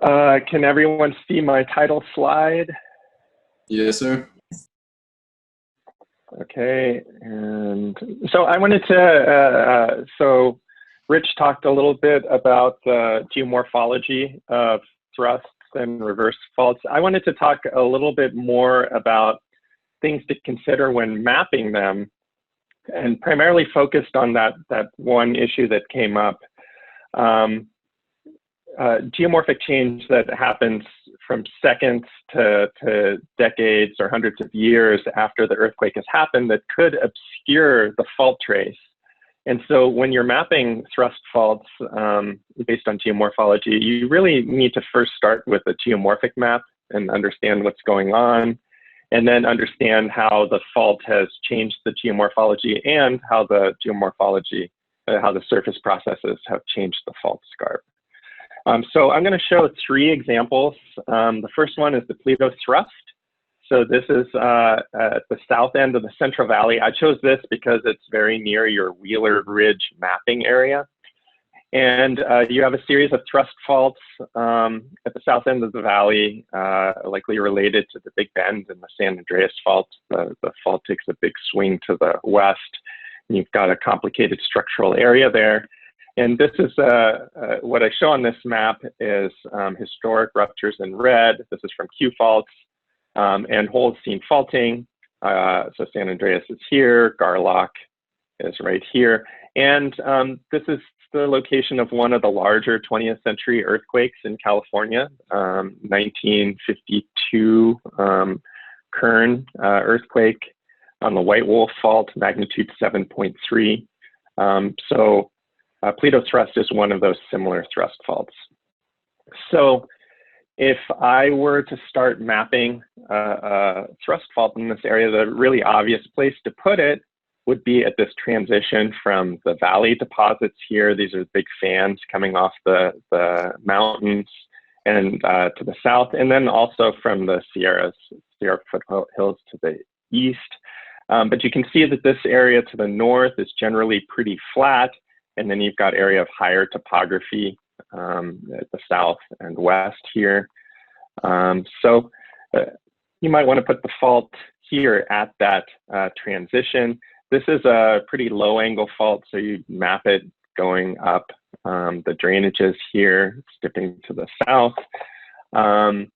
Can everyone see my title slide? Yes, sir. Okay, and so I wanted to, so Rich talked a little bit about the geomorphology of thrusts and reverse faults. I wanted to talk a little bit more about things to consider when mapping them, and primarily focused on that one issue that came up. Geomorphic change that happens from seconds to decades or hundreds of years after the earthquake has happened that could obscure the fault trace. And so when you're mapping thrust faults based on geomorphology, you really need to first start with a geomorphic map and understand what's going on, and then understand how the fault has changed the geomorphology and how the geomorphology, how the surface processes have changed the fault scarp. So I'm going to show 3 examples. The first one is the Plato thrust. So this is at the south end of the Central Valley. I chose this because it's very near your Wheeler Ridge mapping area. And you have a series of thrust faults at the south end of the valley, likely related to the Big Bend and the San Andreas fault. The fault takes a big swing to the west, and you've got a complicated structural area there. And this is what I show on this map is historic ruptures in red. This is from Q faults and holes seen faulting. So San Andreas is here, Garlock is right here. And this is the location of one of the larger 20th century earthquakes in California, 1952 Kern earthquake on the White Wolf Fault, magnitude 7.3. Plato thrust is one of those similar thrust faults. So if I were to start mapping a thrust fault in this area, the really obvious place to put it would be at this transition from the valley deposits here. These are big fans coming off the mountains and to the south, and then also from the Sierra foothills to the east. But you can see that this area to the north is generally pretty flat, and then you've got area of higher topography at the south and west here. You might want to put the fault here at that transition. This is a pretty low angle fault, so you map it going up. The drainage is here, it's dipping to the south. And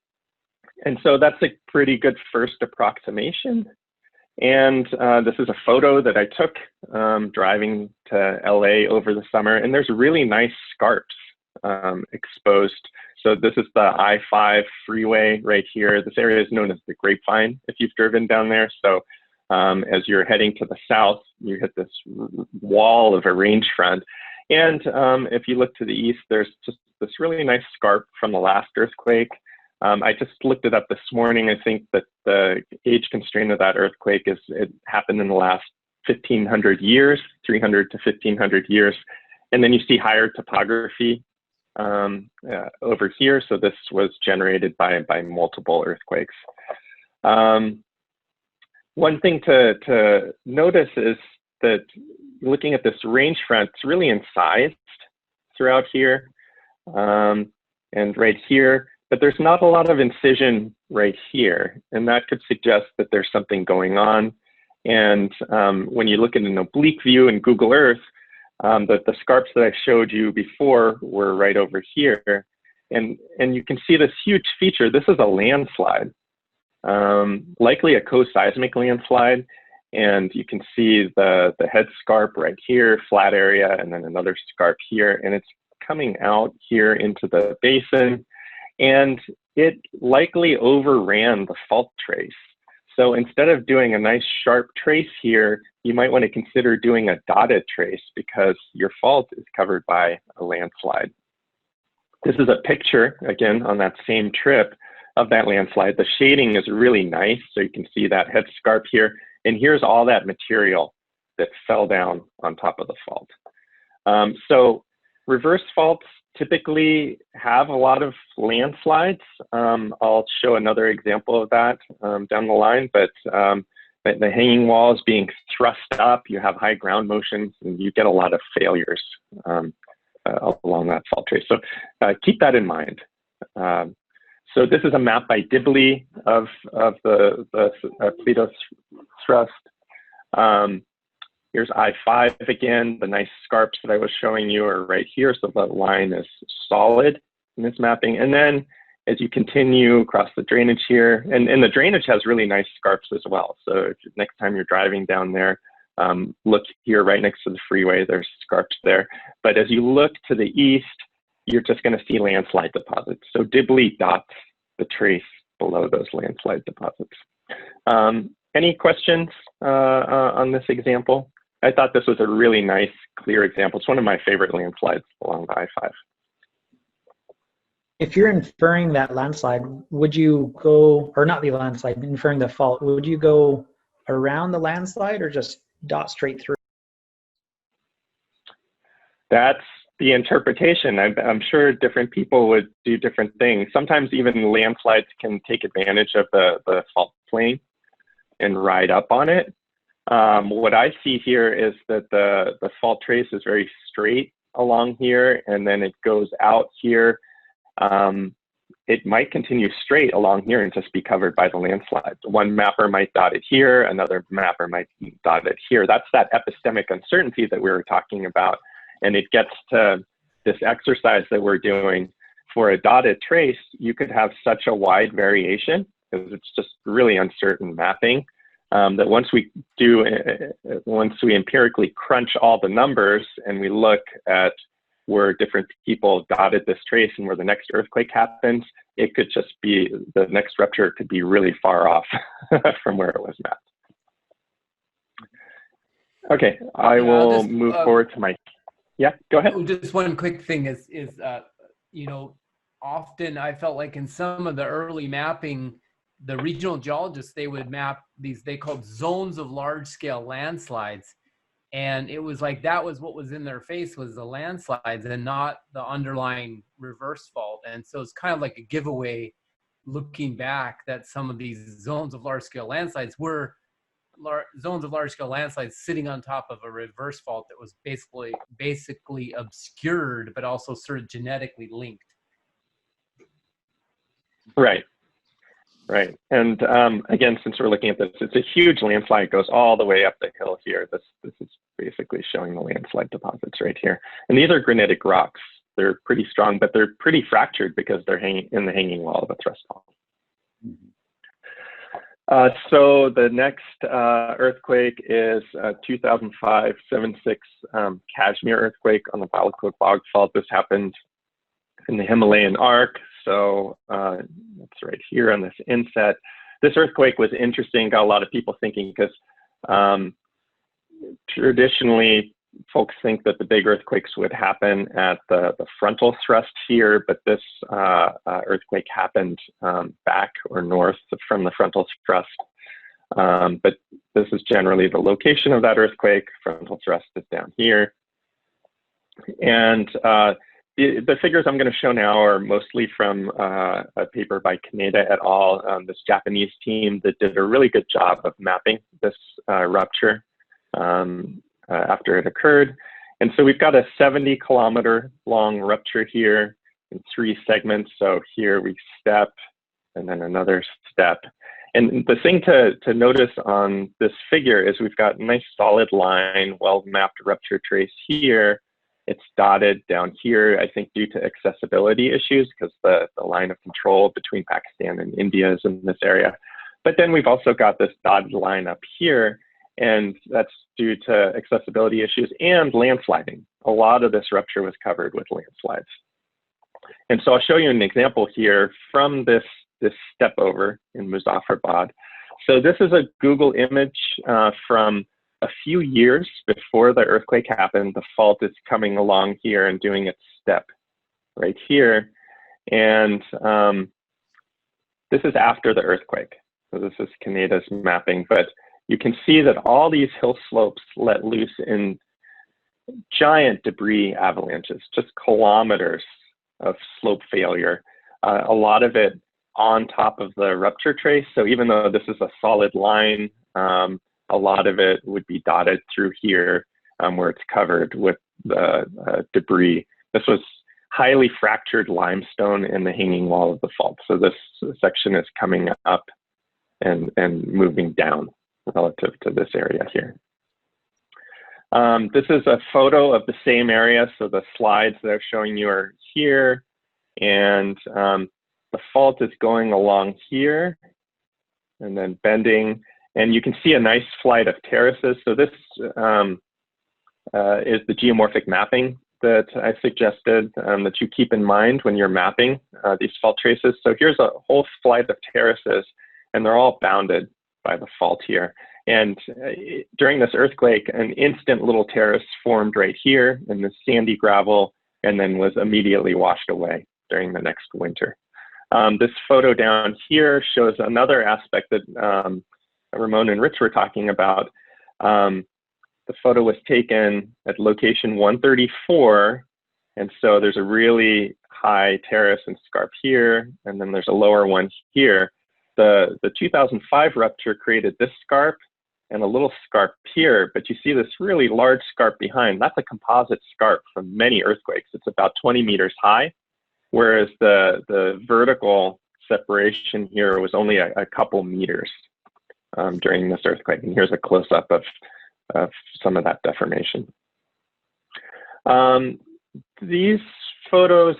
so that's a pretty good first approximation. And this is a photo that I took driving to LA over the summer, and there's really nice scarps exposed. So this is the I-5 freeway right here. This area is known as the Grapevine if you've driven down there. So as you're heading to the south, you hit this wall of a range front. And if you look to the east, there's just this really nice scarp from the last earthquake. I just looked it up this morning. I think that the age constraint of that earthquake is it happened in the last 1,500 years, 300 to 1,500 years. And then you see higher topography over here. So this was generated by multiple earthquakes. One thing to notice is that looking at this range front, it's really incised throughout here and right here. But there's not a lot of incision right here, and that could suggest that there's something going on. And when you look at an oblique view in Google Earth, the scarps that I showed you before were right over here. And you can see this huge feature. This is a landslide, likely a co-seismic landslide. And you can see the head scarp right here, flat area, and then another scarp here. And it's coming out here into the basin. And it likely overran the fault trace. So instead of doing a nice sharp trace here, you might want to consider doing a dotted trace because your fault is covered by a landslide. This is a picture, again, on that same trip of that landslide. The shading is really nice, so you can see that head scarp here. And here's all that material that fell down on top of the fault. So reverse faults typically have a lot of landslides. I'll show another example of that down the line, but the hanging wall is being thrust up, you have high ground motions, and you get a lot of failures along that fault trace. So keep that in mind So this is a map by Dibley of the Pluto thrust. Here's I-5 again. The nice scarps that I was showing you are right here. So the line is solid in this mapping. And then as you continue across the drainage here, and the drainage has really nice scarps as well. So if, next time you're driving down there, look here right next to the freeway, there's scarps there. But as you look to the east, you're just going to see landslide deposits. So Dibley dots the trace below those landslide deposits. Any questions on this example? I thought this was a really nice, clear example. It's one of my favorite landslides along the I-5. If you're inferring that landslide, would you go, or not the landslide, inferring the fault, would you go around the landslide or just dot straight through? That's the interpretation. I'm sure different people would do different things. Sometimes even landslides can take advantage of the fault plane and ride up on it. What I see here is that the fault trace is very straight along here, and then it goes out here. It might continue straight along here and just be covered by the landslide. One mapper might dot it here, another mapper might dot it here. That's that epistemic uncertainty that we were talking about. And it gets to this exercise that we're doing. For a dotted trace, you could have such a wide variation because it's just really uncertain mapping that once we empirically crunch all the numbers and we look at where different people dotted this trace and where the next earthquake happens, it could just be, the next rupture could be really far off from where it was mapped. Okay, I will move forward to my, yeah, go ahead. Just one quick thing is you know, often I felt like in some of the early mapping, the regional geologists, they would map these, they called zones of large scale landslides. And it was like, that was what was in their face, was the landslides and not the underlying reverse fault. And so it's kind of like a giveaway looking back that some of these zones of large scale landslides were zones of large scale landslides sitting on top of a reverse fault that was basically obscured, but also sort of genetically linked. Right. Right. And again, since we're looking at this, it's a huge landslide. It goes all the way up the hill here. This is basically showing the landslide deposits right here. And these are granitic rocks. They're pretty strong, but they're pretty fractured because they're hanging in the hanging wall of a thrust fault. So the next earthquake is 2005 7.6 Kashmir earthquake on the Balakot Bog Fault. This happened in the Himalayan arc. So it's right here on this inset. This earthquake was interesting, got a lot of people thinking, because traditionally folks think that the big earthquakes would happen at the frontal thrust here, but this earthquake happened back or north from the frontal thrust. But this is generally the location of that earthquake. Frontal thrust is down here. And the figures I'm going to show now are mostly from a paper by Kaneda et al., this Japanese team that did a really good job of mapping this rupture after it occurred. And so we've got a 70-kilometer long rupture here in 3 segments. So here we step and then another step. And the thing to notice on this figure is we've got a nice solid line, well-mapped rupture trace here. It's dotted down here, I think, due to accessibility issues, because the line of control between Pakistan and India is in this area. But then we've also got this dotted line up here, and that's due to accessibility issues and landsliding. A lot of this rupture was covered with landslides. And so I'll show you an example here from this step over in Muzaffarabad. So this is a Google image from a few years before the earthquake happened. The fault is coming along here and doing its step right here. And this is after the earthquake. So this is Kaneda's mapping, but you can see that all these hill slopes let loose in giant debris avalanches, just kilometers of slope failure. A lot of it on top of the rupture trace. So even though this is a solid line, a lot of it would be dotted through here where it's covered with the debris. This was highly fractured limestone in the hanging wall of the fault. So this section is coming up and moving down relative to this area here. This is a photo of the same area. So the slides that I'm showing you are here, and the fault is going along here and then bending, and you can see a nice flight of terraces. So this is the geomorphic mapping that I suggested that you keep in mind when you're mapping these fault traces. So here's a whole flight of terraces, and they're all bounded by the fault here. And during this earthquake, an instant little terrace formed right here in the sandy gravel, and then was immediately washed away during the next winter. This photo down here shows another aspect that Ramon and Rich were talking about. The photo was taken at location 134, and so there's a really high terrace and scarp here, and then there's a lower one here. The 2005 rupture created this scarp and a little scarp here, but you see this really large scarp behind. That's a composite scarp from many earthquakes. It's about 20 meters high, whereas the vertical separation here was only a couple meters during this earthquake. And here's a close-up of some of that deformation. These photos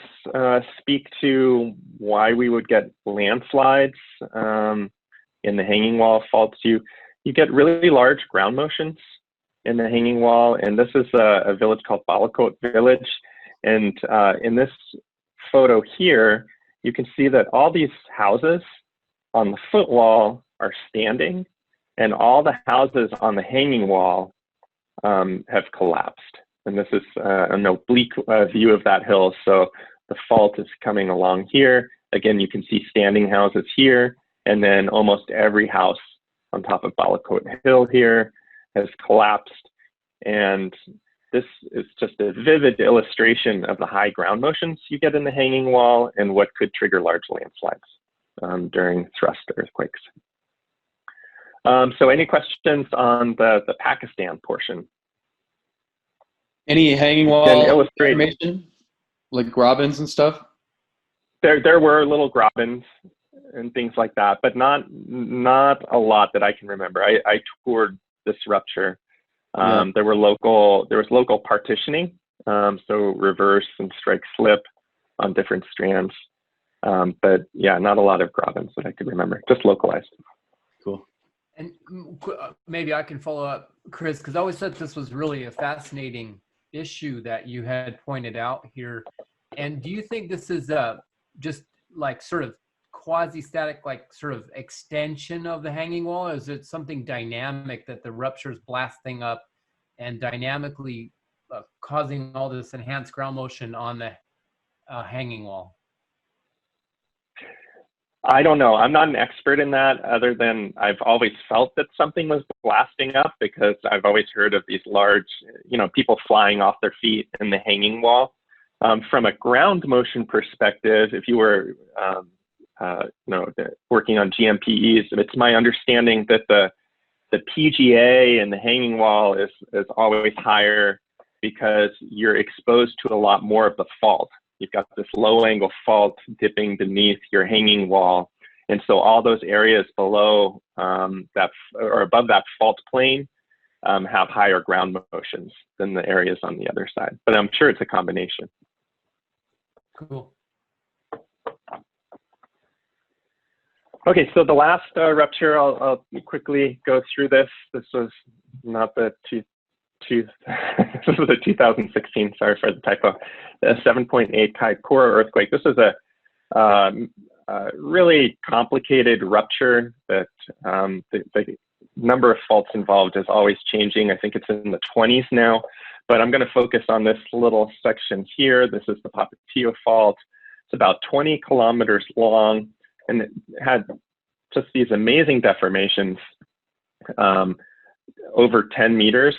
speak to why we would get landslides in the hanging wall faults. You get really large ground motions in the hanging wall, and this is a village called Balakot Village. And in this photo here, you can see that all these houses on the footwall are standing, and all the houses on the hanging wall have collapsed. And this is an oblique view of that hill. So the fault is coming along here. Again, you can see standing houses here, and then almost every house on top of Balakot Hill here has collapsed. And this is just a vivid illustration of the high ground motions you get in the hanging wall and what could trigger large landslides during thrust earthquakes. So any questions on the Pakistan portion? Any hanging wall information, like grobins and stuff? There were little grobins and things like that, but not a lot that I can remember. I toured this rupture. There was local partitioning, so reverse and strike slip on different strands. But yeah, not a lot of grobins that I could remember, just localized. Cool. And maybe I can follow up, Chris, because I always thought this was really a fascinating issue that you had pointed out here. And do you think this is just like sort of quasi-static, like sort of extension of the hanging wall? Or is it something dynamic that the rupture is blasting up and dynamically causing all this enhanced ground motion on the hanging wall? I don't know. I'm not an expert in that, other than I've always felt that something was blasting up, because I've always heard of these large, people flying off their feet in the hanging wall. From a ground motion perspective, if you were working on GMPEs, it's my understanding that the PGA and the hanging wall is always higher because you're exposed to a lot more of the fault. You've got this low angle fault dipping beneath your hanging wall. And so all those areas below that or above that fault plane have higher ground motions than the areas on the other side. But I'm sure it's a combination. Cool. Okay, so the last rupture, I'll quickly go through this. This was not the this was a 2016, sorry for the typo, a 7.8 Kaikoura earthquake. This is a really complicated rupture that the number of faults involved is always changing. I think it's in the 20s now, but I'm going to focus on this little section here. This is the Papatillo Fault. It's about 20 kilometers long, and it had just these amazing deformations, over 10 meters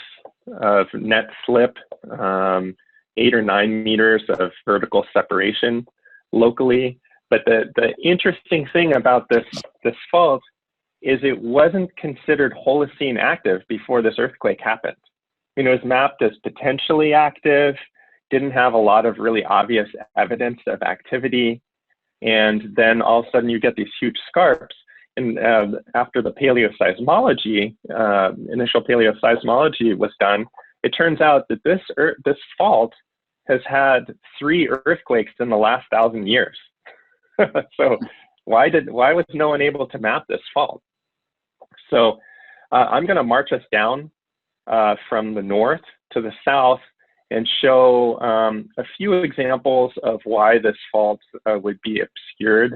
of net slip, 8 or 9 meters of vertical separation locally. But the interesting thing about this fault is it wasn't considered Holocene active before this earthquake happened. It was mapped as potentially active, didn't have a lot of really obvious evidence of activity. And then all of a sudden you get these huge scarps. And after the paleoseismology, initial paleoseismology was done, it turns out that this fault has had 3 earthquakes in the last 1,000 years. So why was no one able to map this fault? So I'm going to march us down from the north to the south and show a few examples of why this fault would be obscured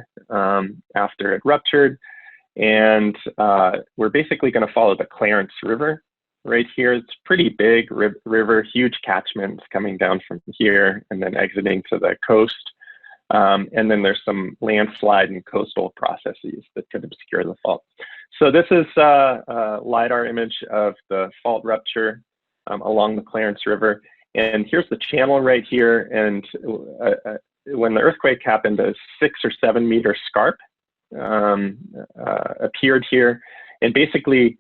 after it ruptured. And we're basically going to follow the Clarence River right here. It's a pretty big river, huge catchments coming down from here and then exiting to the coast. And then there's some landslide and coastal processes that could obscure the fault. So this is a LiDAR image of the fault rupture along the Clarence River. And here's the channel right here. And when the earthquake happened, a 6 or 7 meter scarp appeared here and basically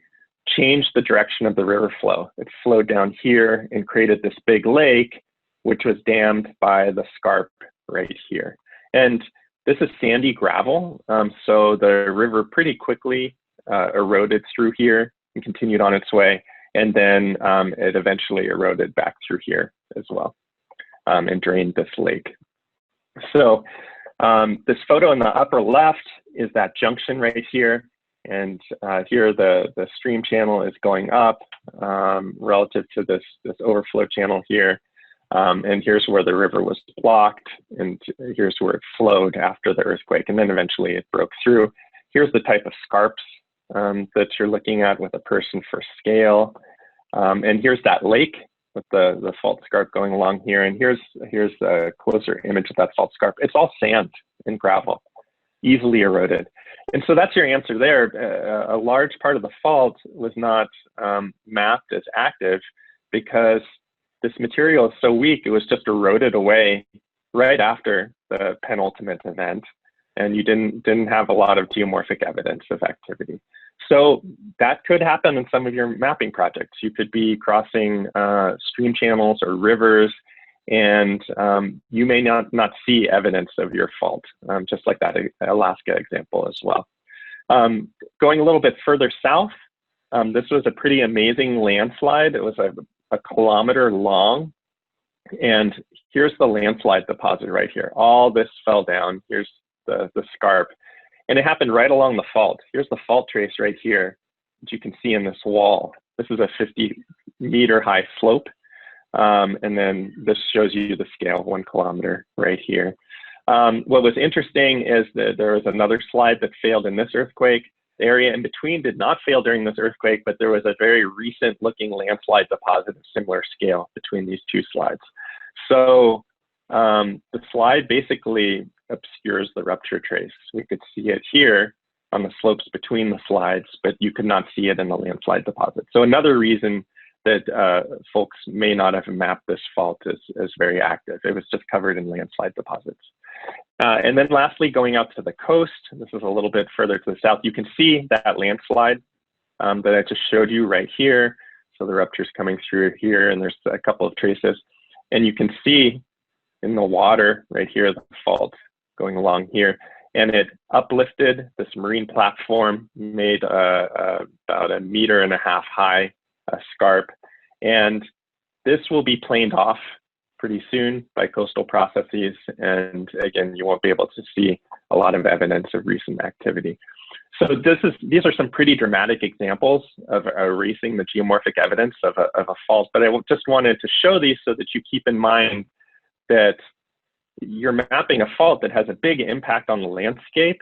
changed the direction of the river flow. It flowed down here and created this big lake, which was dammed by the scarp right here. And this is sandy gravel. So the river pretty quickly eroded through here and continued on its way. And then it eventually eroded back through here as well and drained this lake. So this photo in the upper left is that junction right here. And here the stream channel is going up relative to this overflow channel here. And here's where the river was blocked, and here's where it flowed after the earthquake, and then eventually it broke through. Here's the type of scarps that you're looking at with a person for scale. And here's that lake with the fault scarp going along here. And here's a closer image of that fault scarp. It's all sand and gravel, easily eroded. And so that's your answer there. A large part of the fault was not mapped as active because this material is so weak, it was just eroded away right after the penultimate event. And you didn't have a lot of geomorphic evidence of activity. So that could happen in some of your mapping projects. You could be crossing stream channels or rivers, and you may not see evidence of your fault, just like that Alaska example as well. Going a little bit further south, this was a pretty amazing landslide. It was a kilometer long, and here's the landslide deposit right here. All this fell down. Here's the scarp, and it happened right along the fault. Here's the fault trace right here, which you can see in this wall. This is a 50-meter high slope. And then this shows you the scale, 1 kilometer right here. What was interesting is that there was another slide that failed in this earthquake. The area in between did not fail during this earthquake, but there was a very recent looking landslide deposit of similar scale between these 2 slides. So the slide basically obscures the rupture trace. We could see it here on the slopes between the slides, but you could not see it in the landslide deposit. So another reason that folks may not have mapped this fault as very active. It was just covered in landslide deposits. And then lastly, going out to the coast, this is a little bit further to the south, you can see that landslide that I just showed you right here. So the rupture's coming through here, and there's a couple of traces. And you can see in the water right here, the fault going along here. And it uplifted this marine platform, made about 1.5 meters high scarp. And this will be planed off pretty soon by coastal processes. And again, you won't be able to see a lot of evidence of recent activity. So these are some pretty dramatic examples of erasing the geomorphic evidence of a fault. But I just wanted to show these so that you keep in mind that you're mapping a fault that has a big impact on the landscape,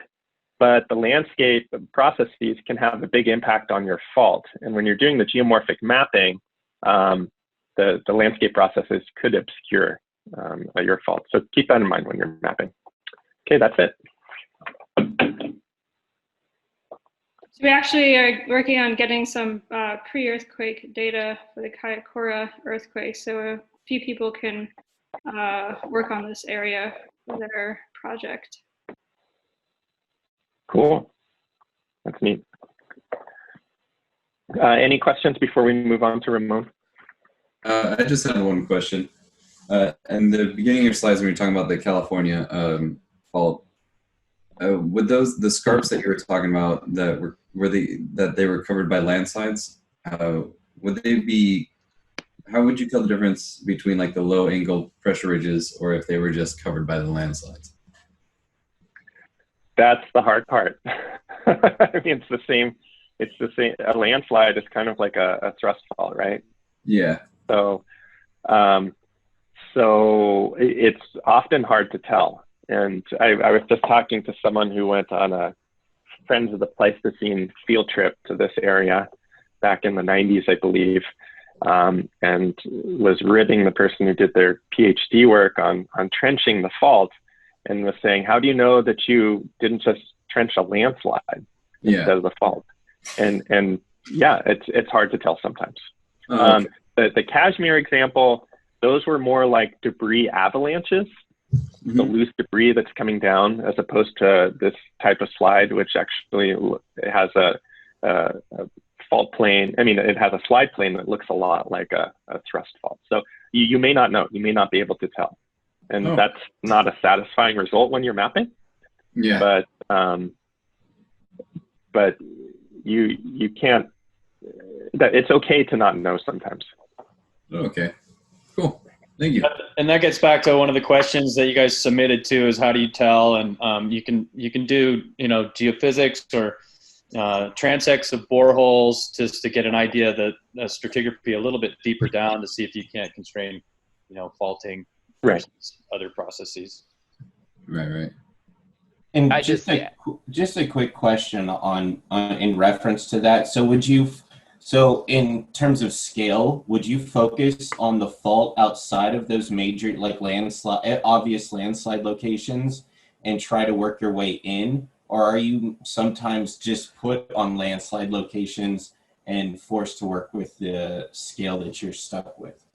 but the landscape processes can have a big impact on your fault. And when you're doing the geomorphic mapping, the landscape processes could obscure your fault. So keep that in mind when you're mapping. Okay, that's it. So we actually are working on getting some pre-earthquake data for the Kaikoura earthquake. So a few people can work on this area for their project. Cool. That's neat. Any questions before we move on to Ramon? I just had one question. In the beginning of your slides, when you were talking about the California fault, would the scarps that you were talking about that they were covered by landslides, would they be? How would you tell the difference between like the low angle pressure ridges or if they were just covered by the landslides? That's the hard part. I mean, it's the same. It's the same. A landslide is kind of like a thrust fault, right? Yeah. So, it's often hard to tell. And I was just talking to someone who went on a Friends of the Pleistocene field trip to this area back in the 90s, I believe, and was ribbing the person who did their PhD work on trenching the fault, and was saying, how do you know that you didn't just trench a landslide instead of the fault? And yeah, it's hard to tell sometimes. Okay. The Kashmir example, those were more like debris avalanches, the loose debris that's coming down, as opposed to this type of slide, which actually has a fault plane. I mean, it has a slide plane that looks a lot like a thrust fault. So you may not know, you may not be able to tell. And that's not a satisfying result when you're mapping. Yeah. But you can't, it's okay to not know sometimes. Okay, cool. Thank you. And that gets back to one of the questions that you guys submitted to, is how do you tell? And you can do, geophysics or transects of boreholes just to get an idea that stratigraphy a little bit deeper down to see if you can't constrain, faulting versus other processes. Right. And just a quick question on in reference to that. So in terms of scale, would you focus on the fault outside of those major, like obvious landslide locations, and try to work your way in? Or are you sometimes just put on landslide locations and forced to work with the scale that you're stuck with?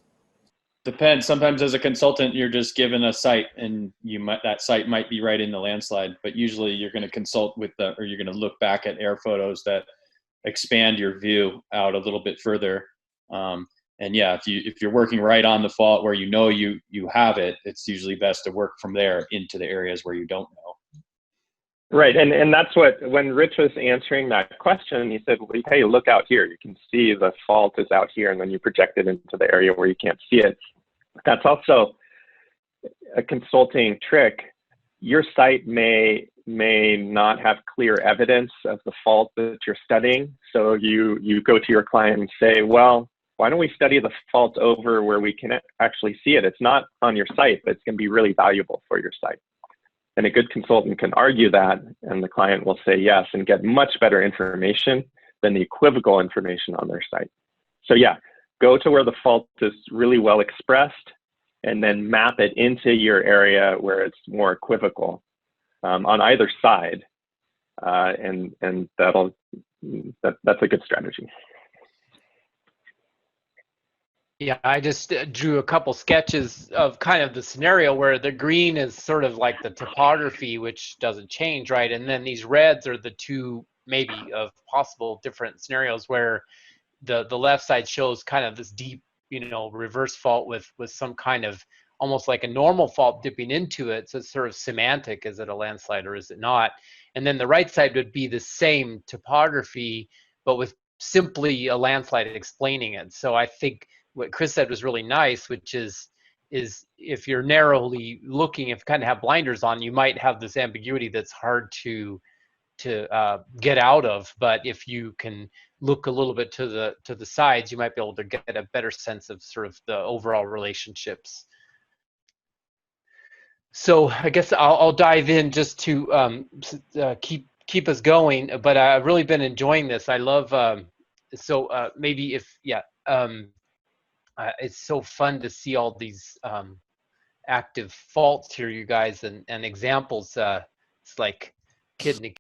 Depends. Sometimes as a consultant, you're just given a site, and that site might be right in the landslide, but usually you're going to consult with or you're going to look back at air photos that expand your view out a little bit further. And yeah, if you're working right on the fault where you have it, it's usually best to work from there into the areas where you don't know. Right, and that's when Rich was answering that question, he said, well, hey, look out here. You can see the fault is out here, and then you project it into the area where you can't see it. That's also a consulting trick. Your site may not have clear evidence of the fault that you're studying. So you go to your client and say, well, why don't we study the fault over where we can actually see it? It's not on your site, but it's going to be really valuable for your site. And a good consultant can argue that, and the client will say yes and get much better information than the equivocal information on their site. So yeah, go to where the fault is really well expressed, and then map it into your area where it's more equivocal on either side, and that's a good strategy. Yeah, I just drew a couple sketches of kind of the scenario where the green is sort of like the topography, which doesn't change, right? And then these reds are the two maybe of possible different scenarios where the left side shows kind of this deep, reverse fault with some kind of almost like a normal fault dipping into it. So it's sort of semantic. Is it a landslide or is it not? And then the right side would be the same topography, but with simply a landslide explaining it. So I think what Chris said was really nice, which is if you're narrowly looking, if you kind of have blinders on, you might have this ambiguity that's hard to get out of. But if you can look a little bit to the sides, you might be able to get a better sense of sort of the overall relationships. So I guess I'll dive in just to keep us going. But I've really been enjoying this. I love maybe if it's so fun to see all these active faults here, you guys, and examples. It's like kid in a